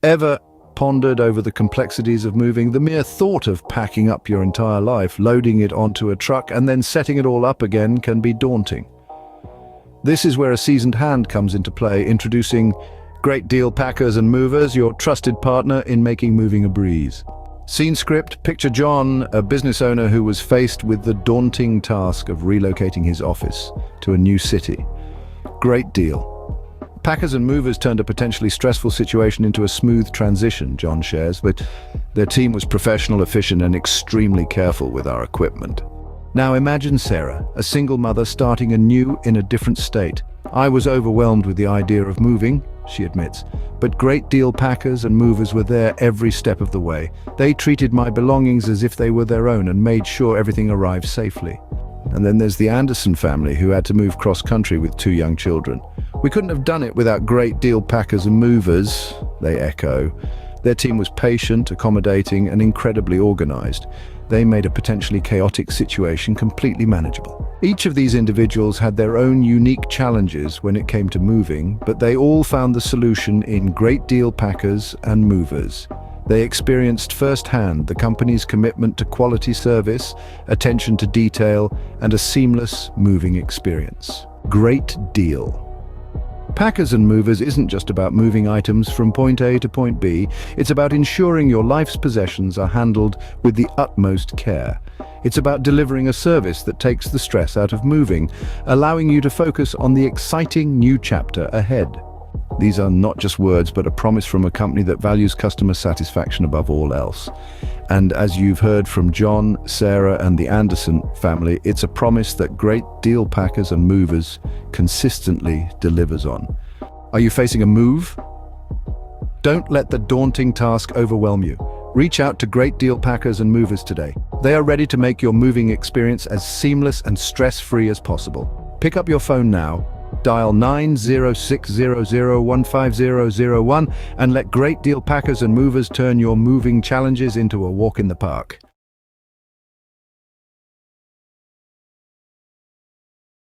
Ever pondered over the complexities of moving? The mere thought of packing up your entire life, loading it onto a truck, and then setting it all up again can be daunting. This is where a seasoned hand comes into play, introducing Great Deal Packers and Movers, your trusted partner in making moving a breeze. Scene script: picture John, a business owner who was faced with the daunting task of relocating his office to a new city. Great deal. Packers and Movers turned a potentially stressful situation into a smooth transition, John shares, but their team was professional, efficient, and extremely careful with our equipment. Now imagine Sarah, a single mother starting anew in a different state. I was overwhelmed with the idea of moving, she admits, but Great Deal Packers and Movers were there every step of the way. They treated my belongings as if they were their own and made sure everything arrived safely. And then there's the Anderson family, who had to move cross-country with 2 young children. We couldn't have done it without Great Deal Packers and Movers, they echo. Their team was patient, accommodating, and incredibly organized. They made a potentially chaotic situation completely manageable. Each of these individuals had their own unique challenges when it came to moving, but they all found the solution in Great Deal Packers and Movers. They experienced firsthand the company's commitment to quality service, attention to detail, and a seamless moving experience. Great Deal. Packers and Movers isn't just about moving items from point A to point B, it's about ensuring your life's possessions are handled with the utmost care. It's about delivering a service that takes the stress out of moving, allowing you to focus on the exciting new chapter ahead. These are not just words, but a promise from a company that values customer satisfaction above all else. And as you've heard from John, Sarah, and the Anderson family, it's a promise that Great Deal Packers and Movers consistently delivers on. Are you facing a move? Don't let the daunting task overwhelm you. Reach out to Great Deal Packers and Movers today. They are ready to make your moving experience as seamless and stress-free as possible. Pick up your phone now, dial 90600150001 and let Great Deal Packers and Movers turn your moving challenges into a walk in the park.